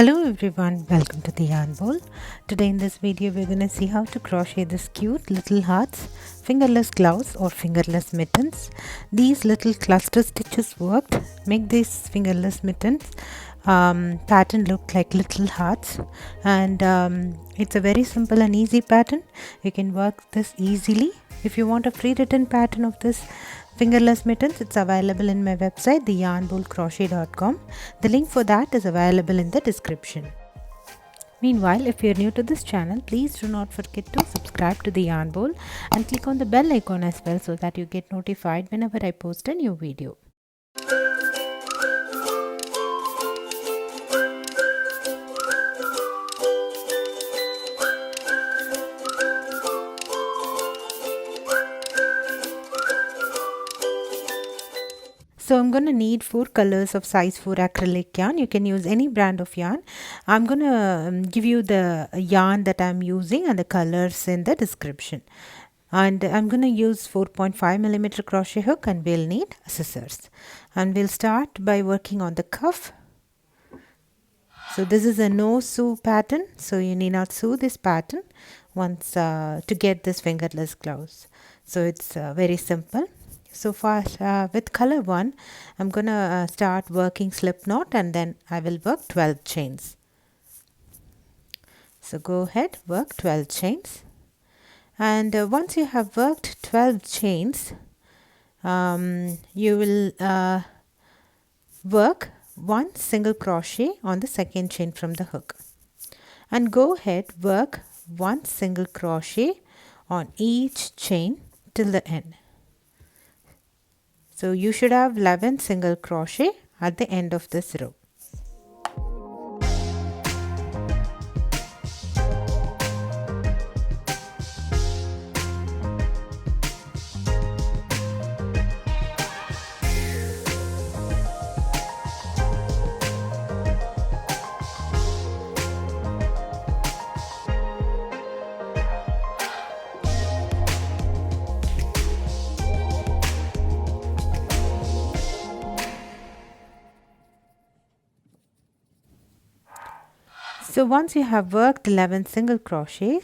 Hello everyone, welcome to the Yarn Bowl. Today in this video we're going to see how to crochet this cute Little Hearts Fingerless Gloves or Fingerless Mittens. These little cluster stitches worked make these Fingerless Mittens pattern look like little hearts, and it's a very simple and easy pattern. You can work this easily. If you want a free written pattern of this Fingerless Mittens, it's available in my website theyarnbowlcrochet.com. The link for that is available in the description. Meanwhile, if you're new to this channel, please do not forget to subscribe to the Yarn Bowl and click on the bell icon as well so that you get notified whenever I post a new video. So I'm going to need 4 colors of size 4 acrylic yarn. You can use any brand of yarn. I'm going to give you the yarn that I'm using and the colors in the description. And I'm going to use 4.5mm crochet hook, and we'll need scissors. And we'll start by working on the cuff. So this is a no sew pattern. So you need not sew this pattern once to get this fingerless gloves. So it's very simple. So far with color 1, I'm gonna start working slip knot, and then I will work 12 chains. So go ahead, work 12 chains, and once you have worked 12 chains, you will work 1 single crochet on the second chain from the hook, and go ahead work 1 single crochet on each chain till the end. So you should have 11 single crochet at the end of this row. So once you have worked 11 single crochet,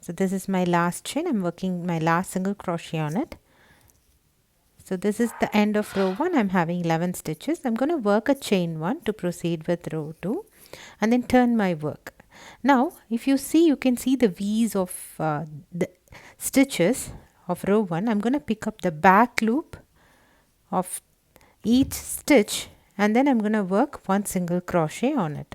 so this is my last chain, I'm working my last single crochet on it. So this is the end of row 1, I'm having 11 stitches. I'm going to work a chain 1 to proceed with row 2 and then turn my work. Now if you see, you can see the V's of the stitches of row 1. I'm going to pick up the back loop of each stitch, and then I'm going to work 1 single crochet on it.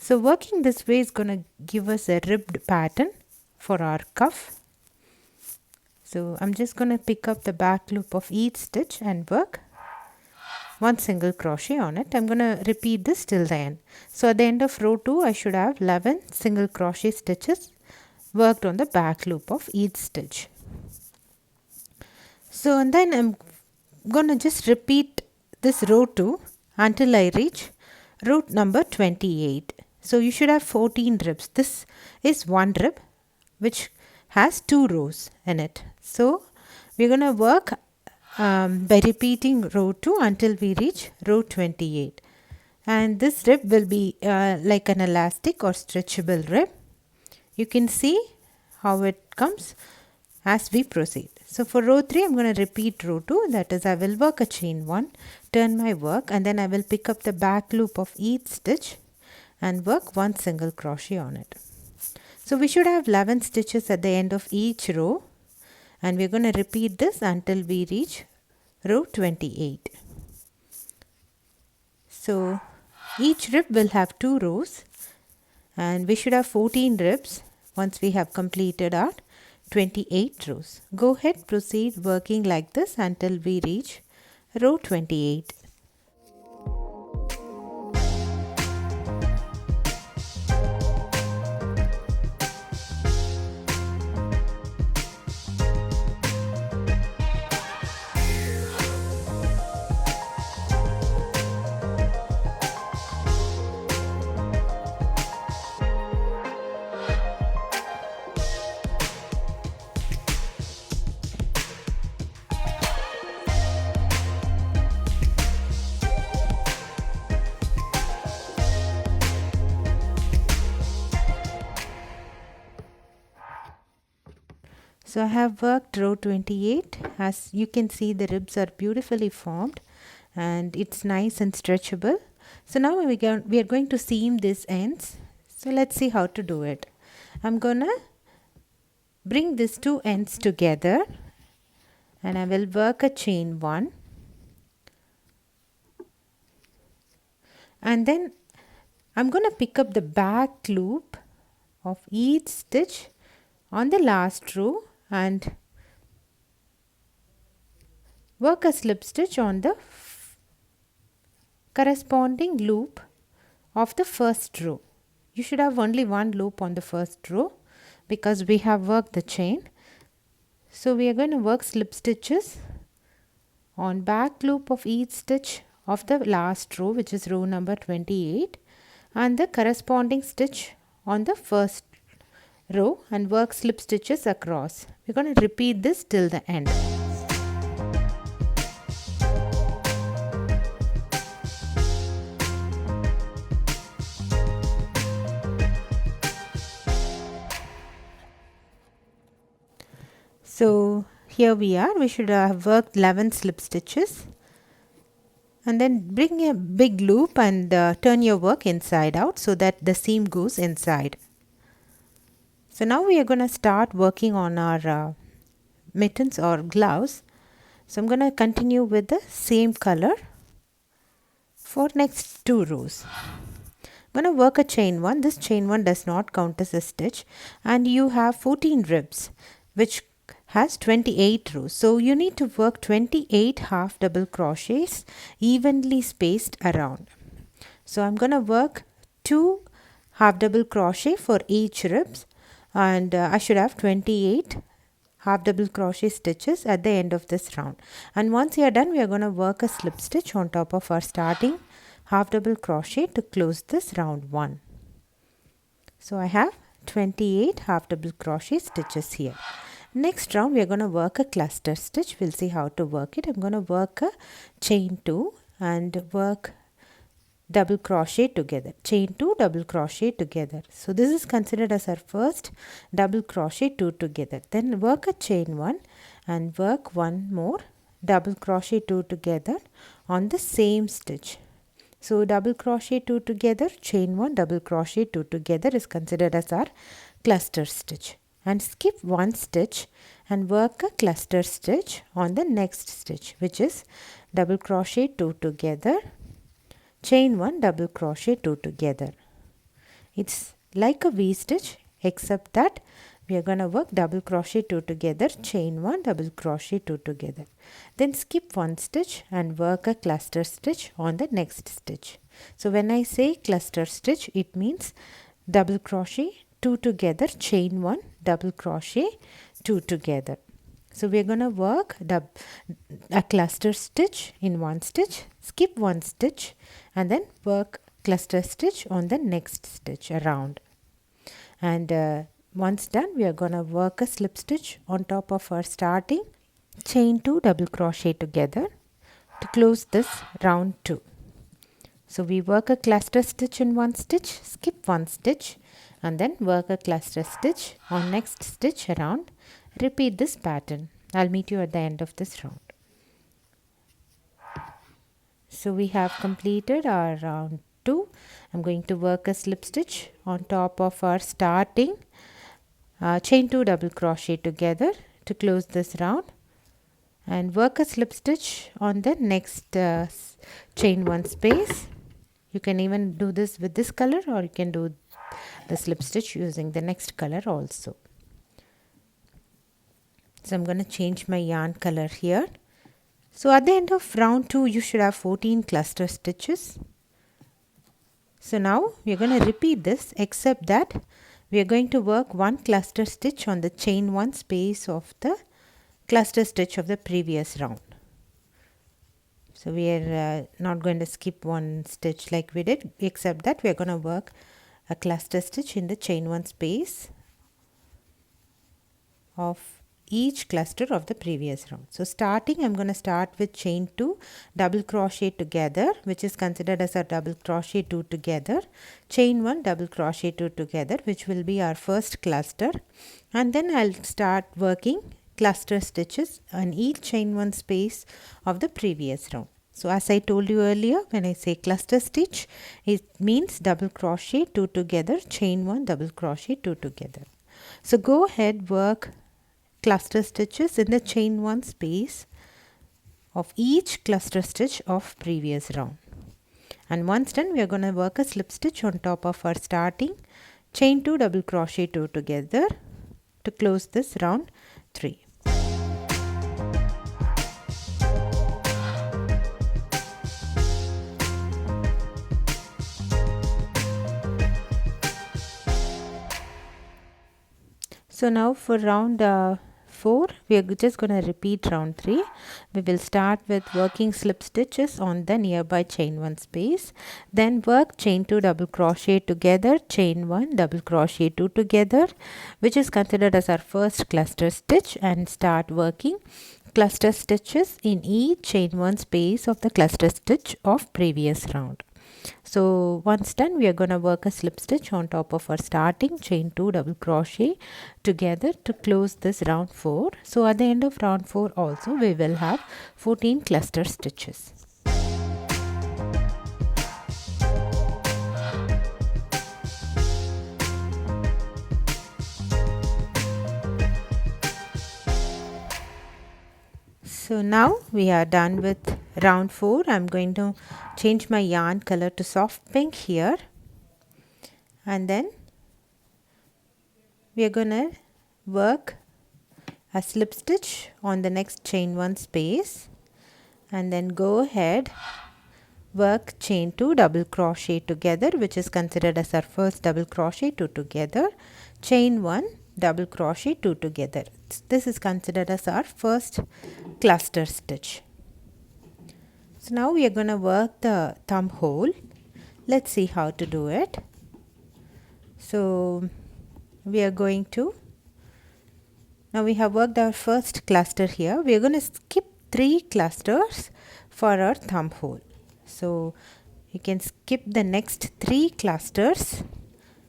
So working this way is going to give us a ribbed pattern for our cuff. So I'm just going to pick up the back loop of each stitch and work 1 single crochet on it. I'm going to repeat this till the end. So at the end of row 2, I should have 11 single crochet stitches worked on the back loop of each stitch. So and then I'm going to just repeat this row 2 until I reach row number 28. So you should have 14 ribs. This is one rib which has 2 rows in it. So we're going to work by repeating row 2 until we reach row 28. And this rib will be like an elastic or stretchable rib. You can see how it comes as we proceed. So for row 3, I'm going to repeat row 2. That is, I will work a chain 1, turn my work, and then I will pick up the back loop of each stitch and work 1 single crochet on it. So we should have 11 stitches at the end of each row, and we're going to repeat this until we reach row 28. So each rib will have 2 rows, and we should have 14 ribs once we have completed our 28 rows. Go ahead, proceed working like this until we reach row 28. So I have worked row 28. As you can see, the ribs are beautifully formed and it's nice and stretchable. So now we are going to seam these ends. So let's see how to do it. I'm gonna bring these two ends together and I will work a chain 1, and then I'm gonna pick up the back loop of each stitch on the last row and work a slip stitch on the corresponding loop of the first row. You should have only one loop on the first row because we have worked the chain. So we are going to work slip stitches on back loop of each stitch of the last row, which is row number 28, and the corresponding stitch on the first row, and work slip stitches across. We're going to repeat this till the end. So here we are. We should have worked 11 slip stitches, and then bring a big loop and turn your work inside out so that the seam goes inside. So now we are going to start working on our mittens or gloves. So I'm going to continue with the same color for next 2 rows. I'm going to work a chain 1. This chain 1 does not count as a stitch, and you have 14 ribs which has 28 rows. So you need to work 28 half double crochets evenly spaced around. So I'm going to work 2 half double crochet for each ribs, and I should have 28 half double crochet stitches at the end of this round. And once you are done, we are going to work a slip stitch on top of our starting half double crochet to close this round 1. So I have 28 half double crochet stitches here. Next round we are going to work a cluster stitch. We'll see how to work it. I'm going to work a chain 2 and work double crochet together, chain 2, double crochet together. So this is considered as our first double crochet 2 together. Then work a chain 1 and work one more double crochet 2 together on the same stitch. So double crochet 2 together, chain 1, double crochet 2 together is considered as our cluster stitch. And skip one stitch and work a cluster stitch on the next stitch, which is double crochet 2 together, chain 1, double crochet 2 together. It's like a V stitch, except that we are going to work double crochet 2 together, chain 1, double crochet 2 together. Then skip one stitch and work a cluster stitch on the next stitch. So when I say cluster stitch, it means double crochet 2 together, chain 1, double crochet 2 together. So we are going to work a cluster stitch in one stitch, skip one stitch, and then work cluster stitch on the next stitch around. And once done, we are going to work a slip stitch on top of our starting, chain 2, double crochet together to close this round 2. So we work a cluster stitch in one stitch, skip one stitch, and then work a cluster stitch on next stitch around. Repeat this pattern. I'll meet you at the end of this round. So we have completed our round 2. I'm going to work a slip stitch on top of our starting, chain 2, double crochet together to close this round, and work a slip stitch on the next chain 1 space. You can even do this with this color, or you can do the slip stitch using the next color also. So I'm going to change my yarn color here. So at the end of round 2, you should have 14 cluster stitches. So now we are going to repeat this, except that we are going to work one cluster stitch on the chain 1 space of the cluster stitch of the previous round. So we are not going to skip one stitch like we did, except that we are going to work a cluster stitch in the chain 1 space of each cluster of the previous round. So starting, I'm going to start with chain 2, double crochet together, which is considered as a double crochet 2 together, chain 1, double crochet 2 together, which will be our first cluster, and then I'll start working cluster stitches on each chain 1 space of the previous round. So as I told you earlier, when I say cluster stitch, it means double crochet 2 together, chain 1, double crochet 2 together. So go ahead, work cluster stitches in the chain 1 space of each cluster stitch of previous round. And once done, we are going to work a slip stitch on top of our starting, chain 2, double crochet 2 together to close this round 3. So now for round 4, we are just going to repeat round 3. We will start with working slip stitches on the nearby chain 1 space. Then work chain 2, double crochet together, chain 1, double crochet 2 together, which is considered as our first cluster stitch, and start working cluster stitches in each chain 1 space of the cluster stitch of previous round. So once done, we are going to work a slip stitch on top of our starting, chain 2, double crochet together to close this round 4. So at the end of round 4 also, we will have 14 cluster stitches. So now we are done with round 4. I'm going to change my yarn color to soft pink here, and then we are going to work a slip stitch on the next chain 1 space, and then go ahead, work chain 2, double crochet together, which is considered as our first double crochet 2 together, chain 1, double crochet 2 together. This is considered as our first cluster stitch. So now we are going to work the thumb hole. Let's see how to do it. So we are going to, now we have worked our first cluster here. We are going to skip 3 clusters for our thumb hole. So you can skip the next 3 clusters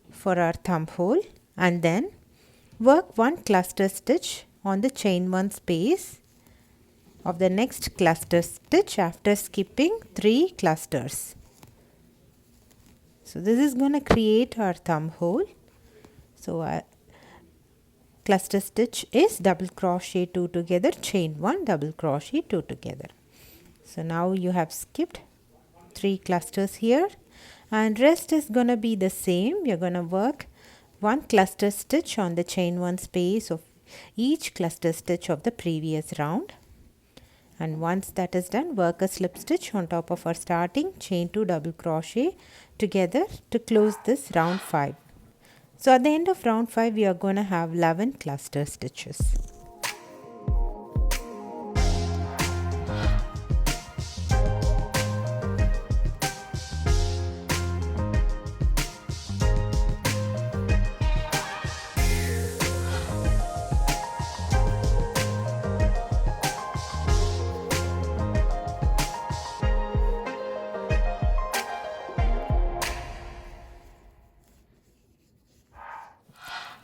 for our thumb hole, and then work 1 cluster stitch on the chain 1 space of the next cluster stitch after skipping 3 clusters. So this is going to create our thumb hole. So our cluster stitch is double crochet 2 together, chain 1, double crochet 2 together. So now you have skipped 3 clusters here, and rest is going to be the same. We are going to work 1 cluster stitch on the chain 1 space of each cluster stitch of the previous round. And once that is done, work a slip stitch on top of our starting, chain 2, double crochet together to close this round 5. So at the end of round 5, we are going to have 11 cluster stitches.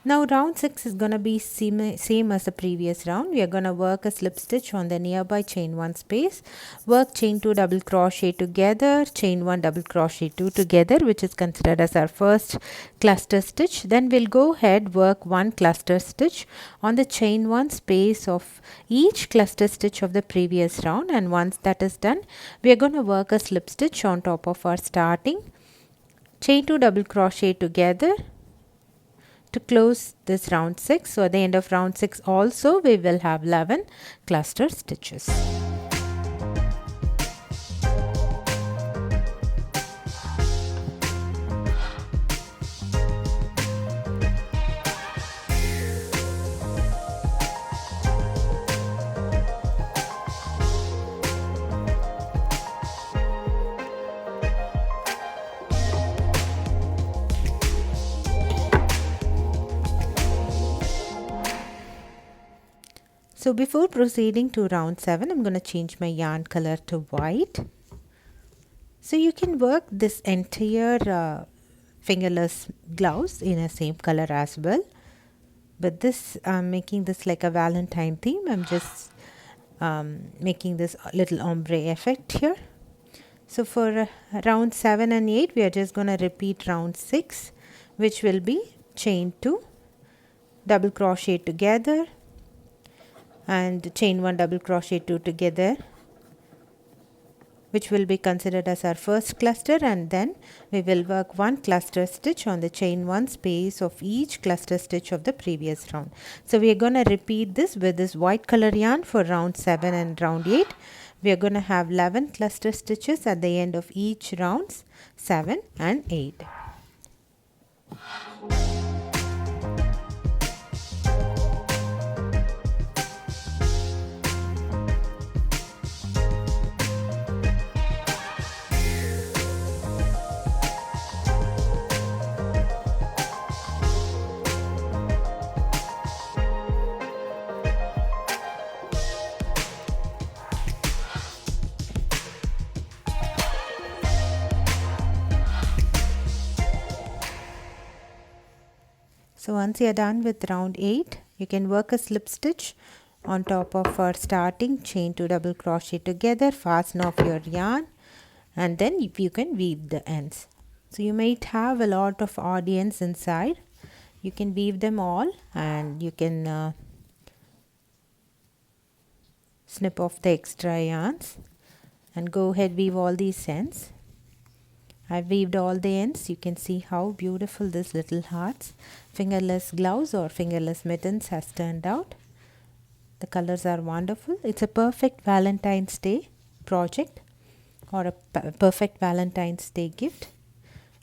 Now round 6 is going to be same as the previous round. We are going to work a slip stitch on the nearby chain 1 space, work chain 2, double crochet together, chain 1, double crochet 2 together, which is considered as our first cluster stitch. Then we'll go ahead, work 1 cluster stitch on the chain 1 space of each cluster stitch of the previous round, and once that is done, we are going to work a slip stitch on top of our starting, chain 2, double crochet together to close this round 6. So at the end of round 6 also, we will have 11 cluster stitches. So before proceeding to round 7, I'm going to change my yarn color to white. So you can work this entire fingerless gloves in a same color as well. But this, I'm making this like a Valentine theme. I'm just making this little ombre effect here. So for round 7 and 8, we are just going to repeat round 6, which will be chain 2, double crochet together, and chain 1, double crochet 2 together, which will be considered as our first cluster, and then we will work one cluster stitch on the chain 1 space of each cluster stitch of the previous round. So we are going to repeat this with this white color yarn for round 7 and round 8. We are going to have 11 cluster stitches at the end of each rounds 7 and 8. So once you are done with round 8, you can work a slip stitch on top of our starting chain 2 double crochet together, fasten off your yarn, and then you can weave the ends. So you might have a lot of odd ends inside. You can weave them all, and you can snip off the extra yarns and go ahead, weave all these ends. I've weaved all the ends. You can see how beautiful this Little Hearts Fingerless Gloves or Fingerless Mittens has turned out. The colors are wonderful. It's a perfect Valentine's Day project or a perfect Valentine's Day gift,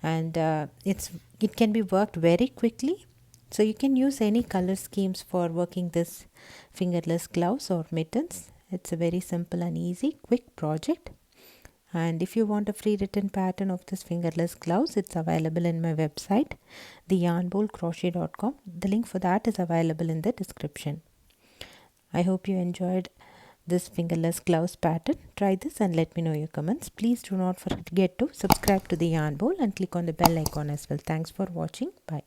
and it can be worked very quickly. So you can use any color schemes for working this fingerless gloves or mittens. It's a very simple and easy quick project. And if you want a free written pattern of this fingerless gloves, it's available in my website, theyarnbowlcrochet.com. The link for that is available in the description. I hope you enjoyed this fingerless gloves pattern. Try this and let me know your comments. Please do not forget to subscribe to the Yarn Bowl and click on the bell icon as well. Thanks for watching. Bye.